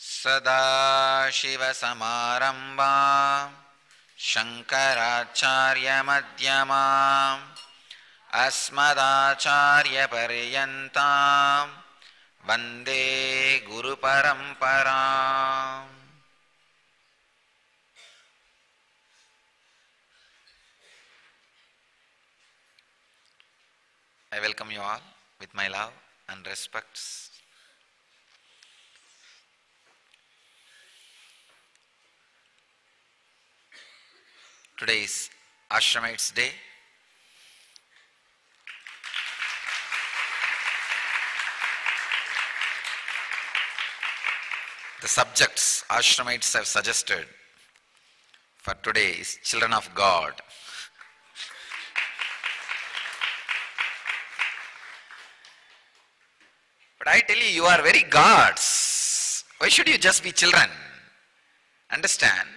सदाशिवसमारम्भां शङ्कराचार्यमध्यमाम् अस्मदाचार्यपर्यन्तां वन्दे गुरुपरम्पराम्. I welcome you all with my love and respects. Today is Ashramites Day. The subjects Ashramites have suggested for today is Children of God. But I tell you, you are very gods. Why should you just be children? Understand?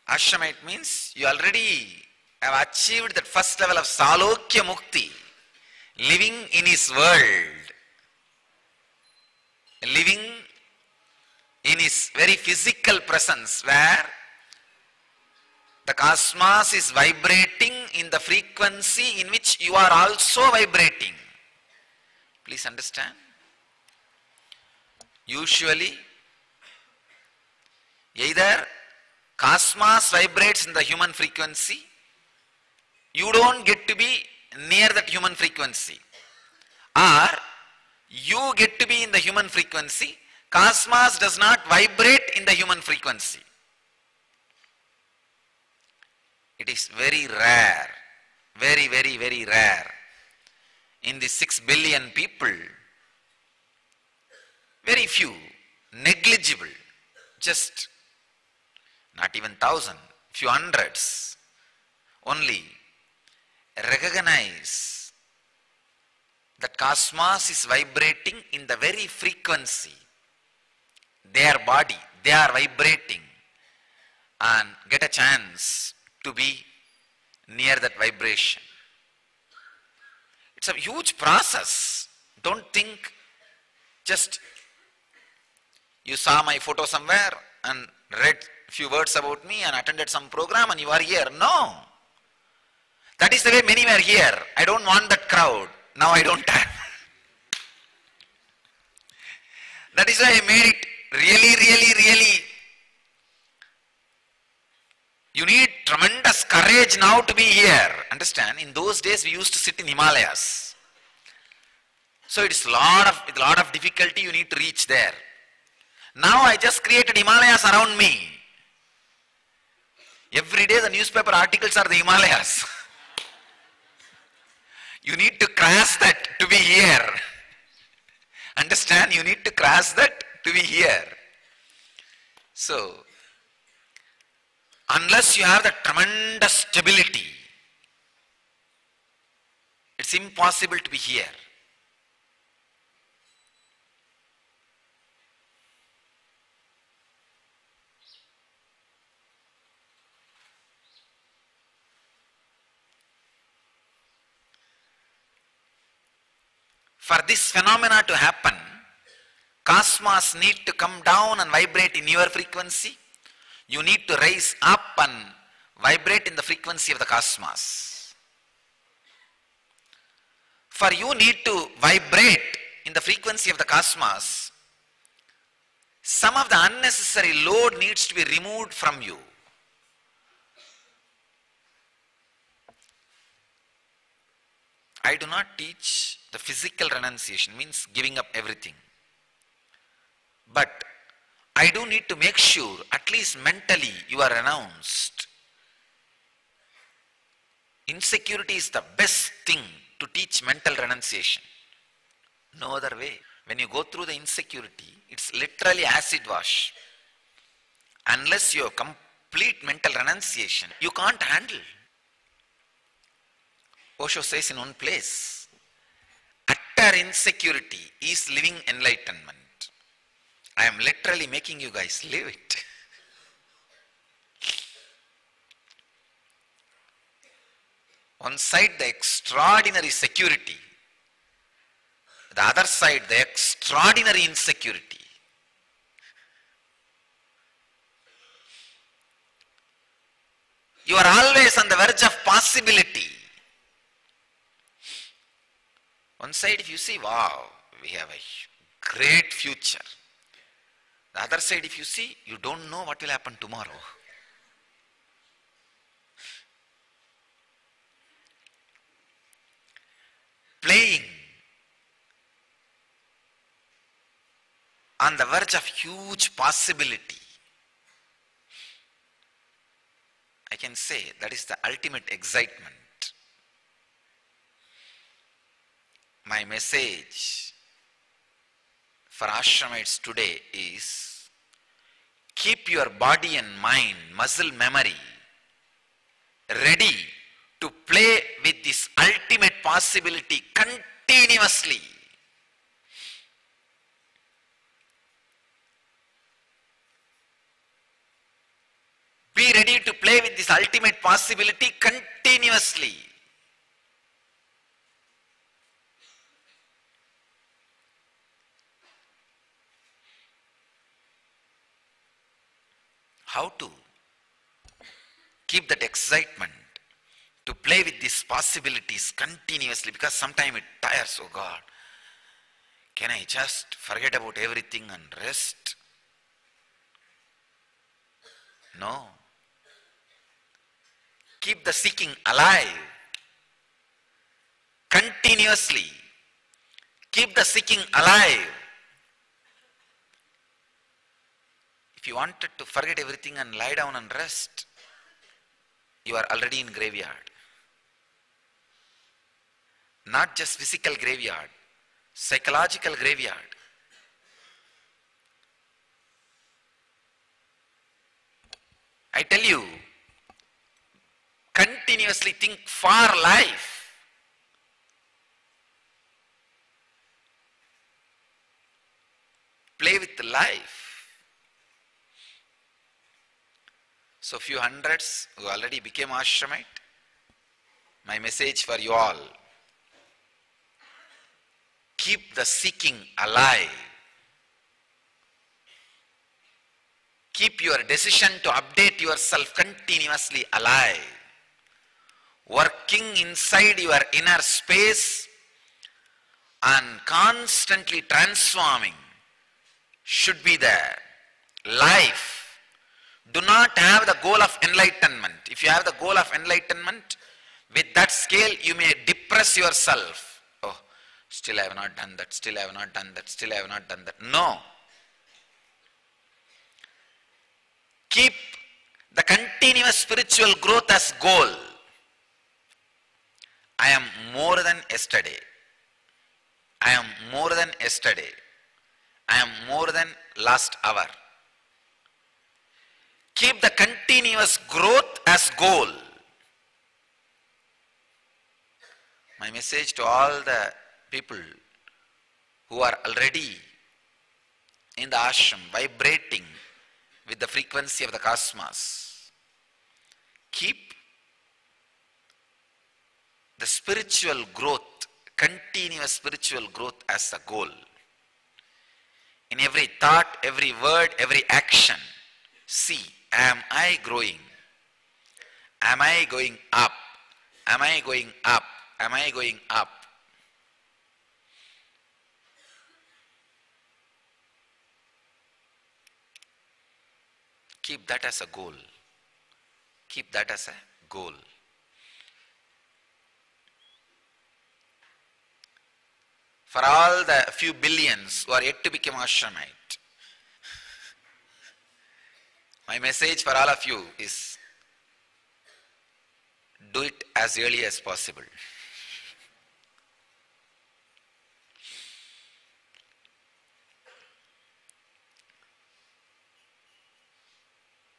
Ashramite means you already have achieved that first level of Salokya Mukti, living in his world, living in his very physical presence, where the cosmos is vibrating in the frequency in which you are also vibrating. Please understand. Usually, either cosmos vibrates in the human frequency, you don't get to be near that human frequency, or you get to be in the human frequency, cosmos does not vibrate in the human frequency. It is very rare, very, very, very rare. In the 6 billion people, very few, negligible, just not even 1,000, few hundreds, only recognize that cosmos is vibrating in the very frequency. Their body, they are vibrating, and get a chance to be near that vibration. It's a huge process. Don't think just you saw my photo somewhere and read a few words about me and attended some program and you are here. No. That is the way many were here. I don't want that crowd. Now I don't have. That is why I made it really, really, really. You need tremendous courage now to be here. Understand? In those days we used to sit in Himalayas. So it's a lot of difficulty, you need to reach there. Now I just created Himalayas around me. Every day the newspaper articles are the Himalayas. You need to cross that to be here. Understand? You need to cross that to be here. So, unless you have the tremendous stability, it's impossible to be here. For this phenomena to happen, cosmos need to come down and vibrate in your frequency. You need to rise up and vibrate in the frequency of the cosmos. For you need to vibrate in the frequency of the cosmos, some of the unnecessary load needs to be removed from you. I do not teach the physical renunciation, means giving up everything. But I do need to make sure, at least mentally, you are renounced. Insecurity is the best thing to teach mental renunciation. No other way. When you go through the insecurity, it's literally acid wash. Unless you have complete mental renunciation, you can't handle. Osho says in one place, utter insecurity is living enlightenment. I am literally making you guys live it. One side, the extraordinary security, The other side, the extraordinary insecurity. You are always on the verge of possibility. One side, if you see, wow, we have a great future. The other side, if you see, you don't know what will happen tomorrow. Playing on the verge of huge possibility. I can say that is the ultimate excitement. My message for ashramites today is keep your body and mind, muscle memory ready to play with this ultimate possibility continuously. Be ready to play with this ultimate possibility continuously. How to keep that excitement to play with these possibilities continuously, because sometimes it tires. Oh God, can I just forget about everything and rest? No. Keep the seeking alive continuously. Keep the seeking alive. If you wanted to forget everything and lie down and rest, you are already in graveyard. Not just physical graveyard, psychological graveyard. I tell you, continuously think for life. Play with life. So few hundreds who already became ashramite, my message for you all, keep the seeking alive. Keep your decision to update yourself continuously alive. Working inside your inner space and constantly transforming should be there. Life. Do not have the goal of enlightenment. If you have the goal of enlightenment, with that scale you may depress yourself. Oh, still I have not done that, still I have not done that, still I have not done that. No. Keep the continuous spiritual growth as goal. I am more than yesterday. I am more than yesterday. I am more than last hour. Keep the continuous growth as goal. My message to all the people who are already in the ashram, vibrating with the frequency of the cosmos. Keep the spiritual growth, continuous spiritual growth as a goal. In every thought, every word, every action, see, am I growing? Am I going up? Am I going up? Am I going up? Keep that as a goal. Keep that as a goal. For all the few billions who are yet to become ashramite, my message for all of you is do it as early as possible.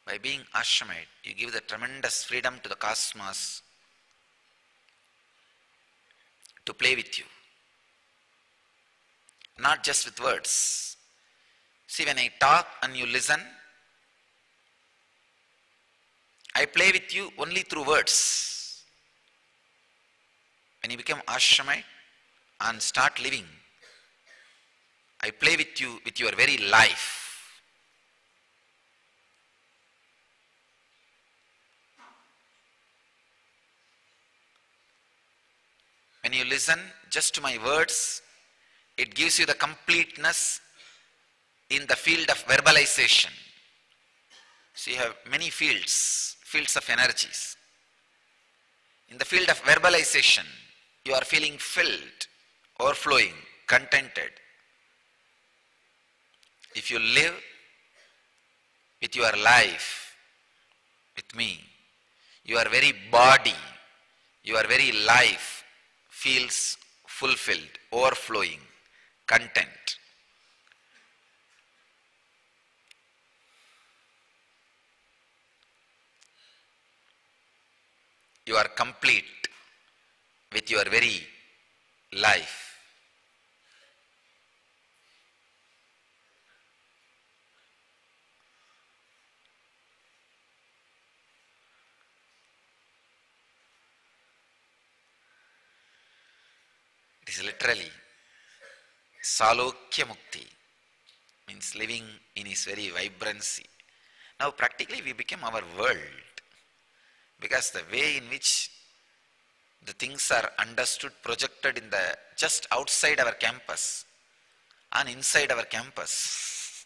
By being ashramite, you give the tremendous freedom to the cosmos to play with you. Not just with words. See, when I talk and you listen, I play with you only through words. When you become ashramite and start living I play with you, with your very life. When you listen just to my words, it gives you the completeness in the field of verbalization. So you have many fields of energies. In the field of verbalization, you are feeling filled, overflowing, contented. If you live with your life, with me, your very body, your very life feels fulfilled, overflowing, content. You are complete with your very life. It is literally Salokya Mukti, means living in his very vibrancy. Now practically we become our world, because the way in which the things are understood, projected in the just outside our campus and inside our campus,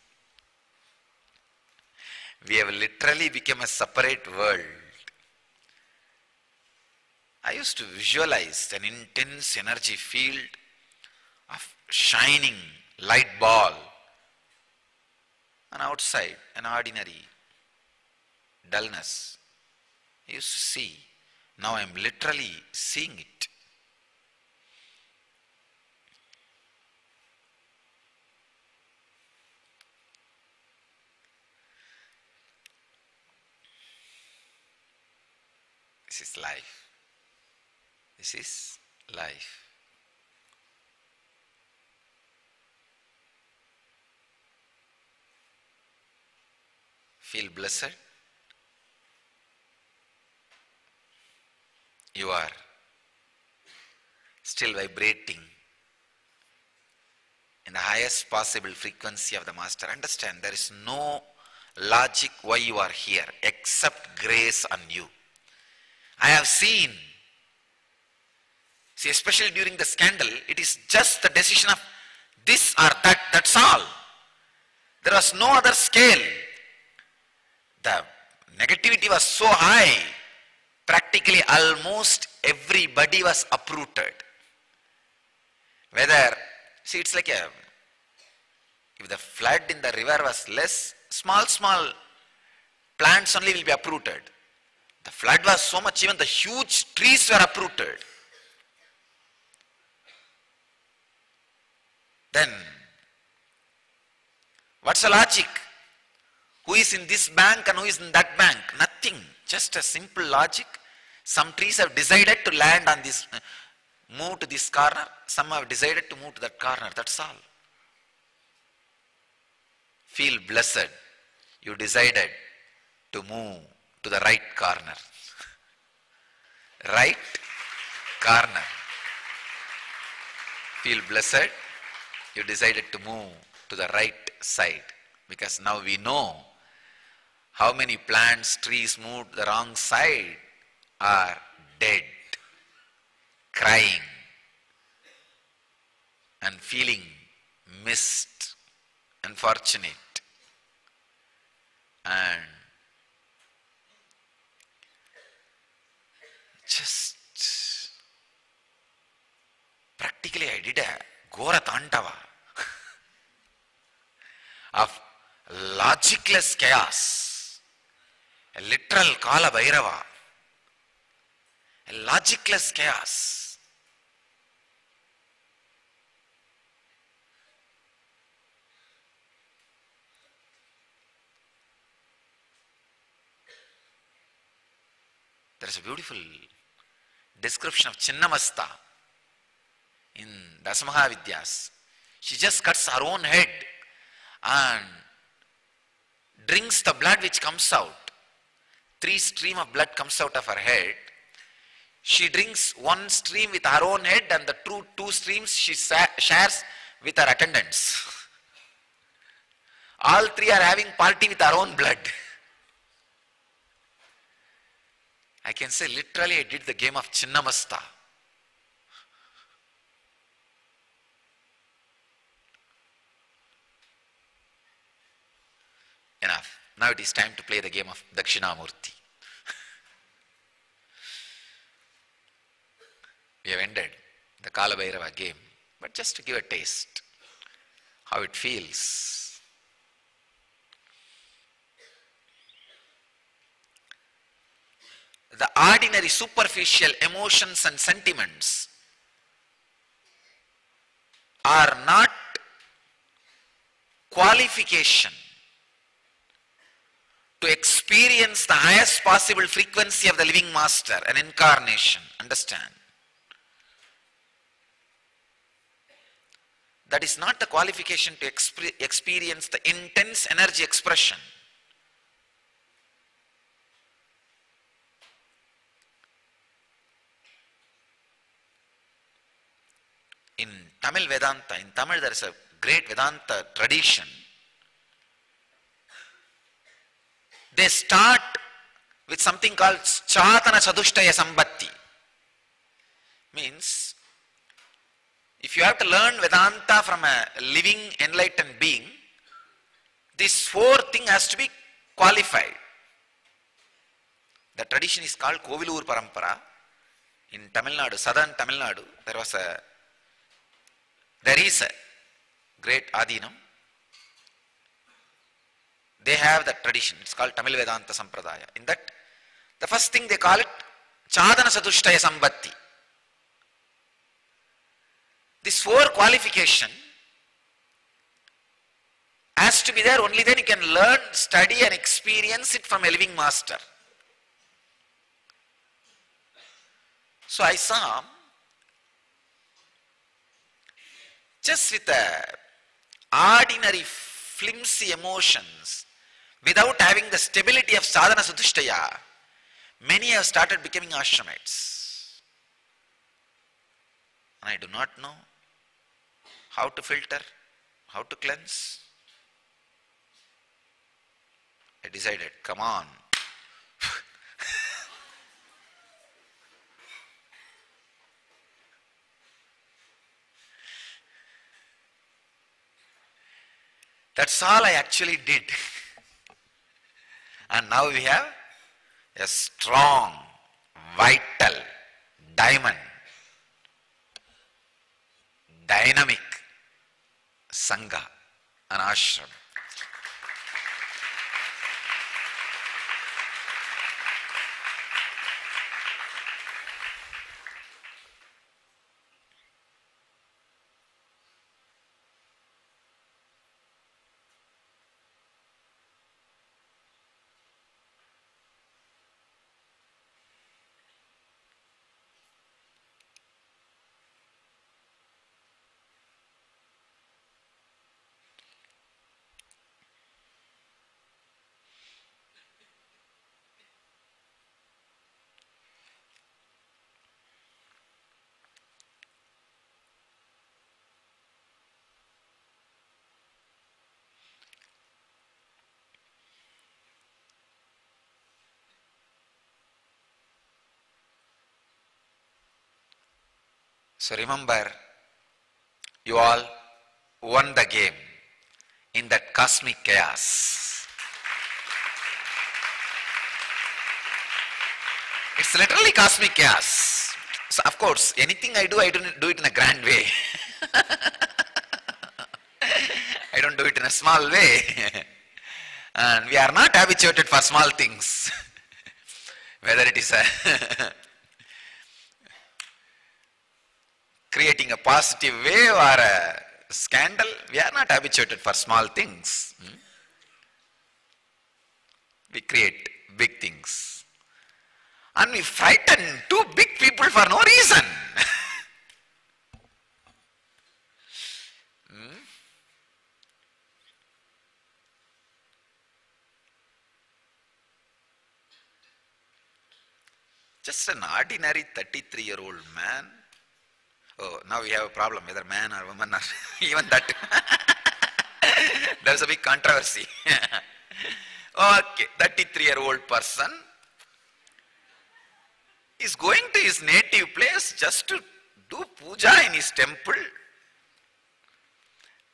we have literally become a separate world. I used to visualize an intense energy field of shining light ball, and outside an ordinary dullness. I used to see. Now I am literally seeing it. This is life. This is life. Feel blessed. You are still vibrating in the highest possible frequency of the Master. Understand, there is no logic why you are here except grace on you. I have seen. See, especially during the scandal, it is just the decision of this or that, that's all. There was no other scale. The negativity was so high, practically almost everybody was uprooted. Whether, see, it's like if the flood in the river was less, small plants only will be uprooted. The flood was so much, even the huge trees were uprooted. Then, what's the logic? Who is in this bank and who is in that bank? Nothing. Just a simple logic. Some trees have decided to land on this, move to this corner. Some have decided to move to that corner. That's all. Feel blessed. You decided to move to the right corner. Right corner. Feel blessed. You decided to move to the right side. Because now we know how many plants, trees moved the wrong side are dead, crying and feeling missed, unfortunate. And just practically I did a Ghora Tandava of logicless chaos, a literal Kala Bhairava, a logicless chaos. There is a beautiful description of Chinnamasta in Dasamahavidyas. She just cuts her own head and drinks the blood which comes out. 3 streams of blood comes out of her head. She drinks 1 stream with her own head, and the 2 streams she shares with her attendants. All three are having party with our own blood. I can say literally I did the game of Chinnamasta. Enough. Now it is time to play the game of Dakshinamurti. We have ended the Kala Bhairava game, but just to give a taste how it feels. The ordinary superficial emotions and sentiments are not qualification to experience the highest possible frequency of the living master, an incarnation. Understand? That is not the qualification to experience the intense energy expression. In Tamil Vedanta, in Tamil there is a great Vedanta tradition. They start with something called Chatana Chadushtaya Sambatti. Means, if you have to learn Vedanta from a living enlightened being, this fourth thing has to be qualified. The tradition is called Kovilur Parampara. In Tamil Nadu, southern Tamil Nadu, there is a great Adinam. They have that tradition. It's called Tamil Vedanta Sampradaya. In that, the first thing they call it Chadana Sadushtaya Sambatti. This four qualification has to be there, only then you can learn, study and experience it from a living master. So I saw, just with ordinary flimsy emotions, without having the stability of sadhana sadhushtaya, many have started becoming ashramites. And I do not know how to filter, how to cleanse. I decided, come on. That's all I actually did. And now we have a strong, vital, diamond, dynamic Sangha, an ashram. So remember, you all won the game in that cosmic chaos. It's literally cosmic chaos. So of course, anything I don't do it in a grand way. I don't do it in a small way. And we are not habituated for small things. Whether it is a creating a positive wave or a scandal, we are not habituated for small things. We create big things. And we frighten two big people for no reason. Just an ordinary 33-year-old man. Oh, now we have a problem, whether man or woman or even that. There's a big controversy. Okay, 33-year-old person is going to his native place just to do puja in his temple.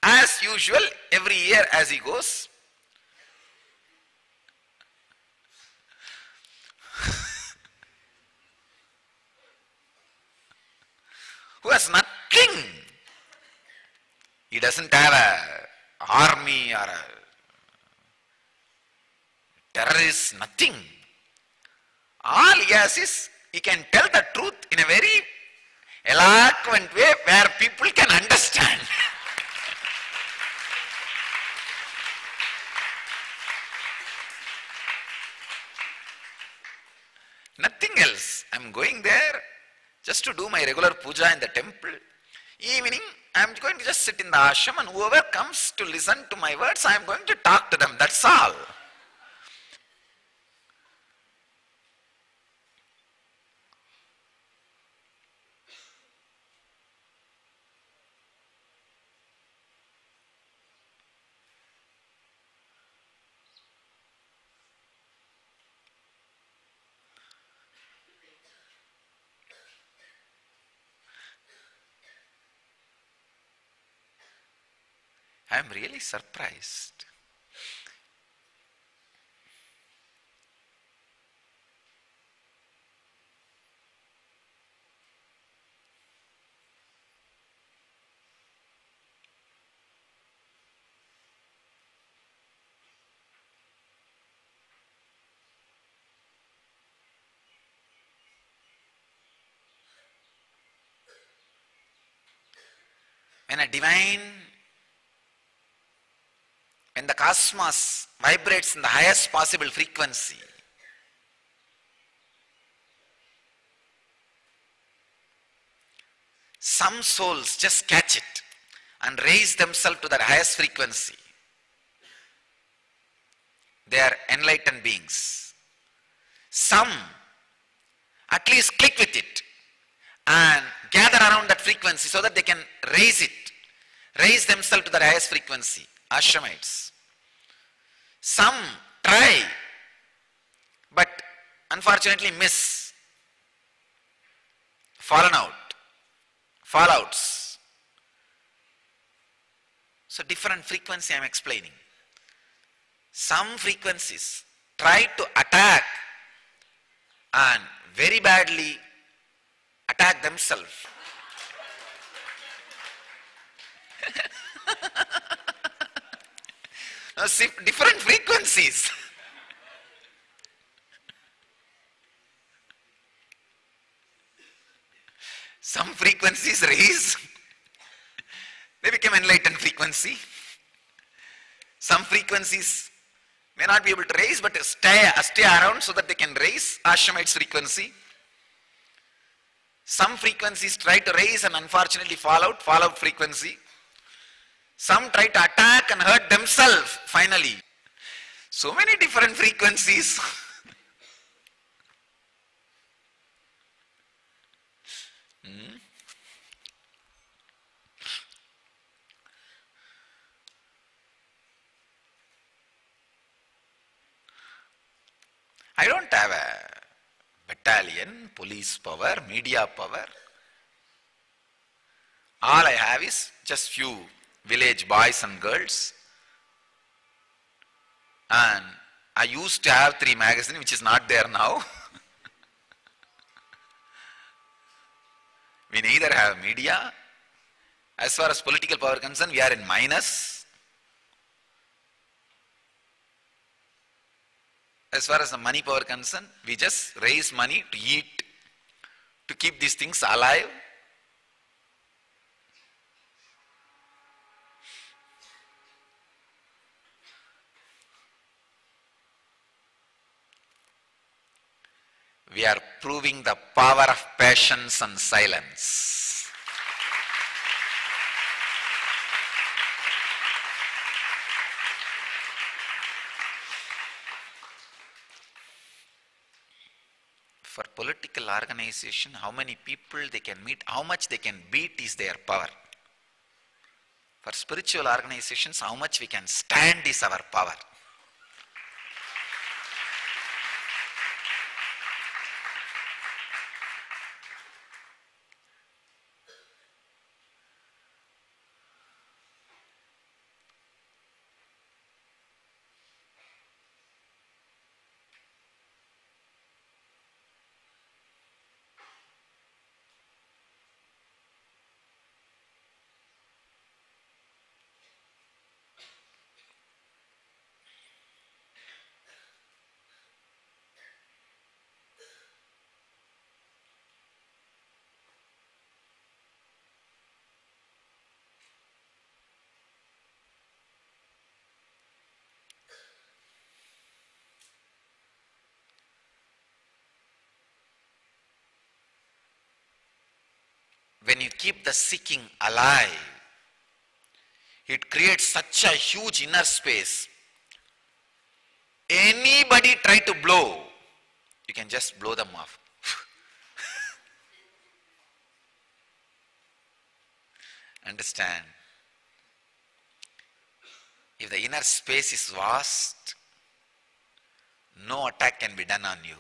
As usual, every year as he goes, who has nothing. He doesn't have an army or a terrorist, nothing. All he has is, he can tell the truth in a very eloquent way where people can understand. Nothing else. I'm going there just to do my regular puja in the temple. Evening, I'm going to just sit in the ashram, and whoever comes to listen to my words, I'm going to talk to them. That's all. I'm really surprised. When the cosmos vibrates in the highest possible frequency, some souls just catch it and raise themselves to that highest frequency. They are enlightened beings. Some at least click with it and gather around that frequency so that they can raise themselves to the highest frequency. Ashramites. Some try, but unfortunately miss. Fallouts. So different frequency I'm explaining. Some frequencies try to attack and very badly attack themselves. Now, see, different frequencies. Some frequencies raise, they become enlightened frequency. Some frequencies may not be able to raise, but stay around so that they can raise Ashramites frequency. Some frequencies try to raise and unfortunately fallout frequency. Some try to attack and hurt themselves finally. So many different frequencies. I don't have a battalion, police power, media power. All I have is just few village boys and girls. And I used to have 3 magazines, which is not there now. We neither have media. As far as political power concerned, we are in minus. As far as the money power concerned, we just raise money to eat, to keep these things alive. We are proving the power of patience and silence. For political organization, how many people they can meet, how much they can beat is their power. For spiritual organizations, how much we can stand is our power. When you keep the seeking alive, it creates such a huge inner space. Anybody try to blow, you can just blow them off. Understand? If the inner space is vast, no attack can be done on you.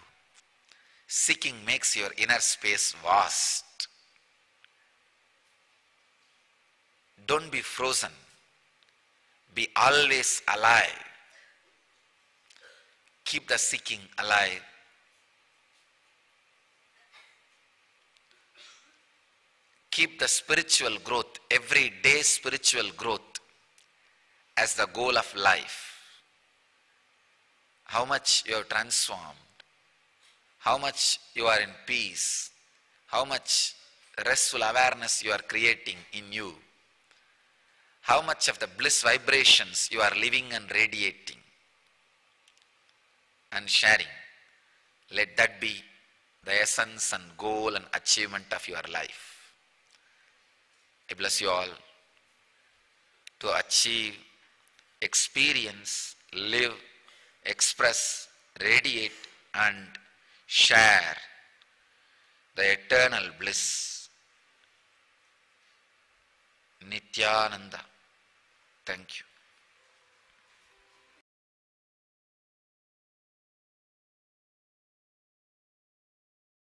Seeking makes your inner space vast. Don't be frozen. Be always alive. Keep the seeking alive. Keep the spiritual growth, everyday spiritual growth, as the goal of life. How much you have transformed, how much you are in peace, how much restful awareness you are creating in you, how much of the bliss vibrations you are living and radiating and sharing. Let that be the essence and goal and achievement of your life. I bless you all to achieve, experience, live, express, radiate and share the eternal bliss. Nityananda. Thank you.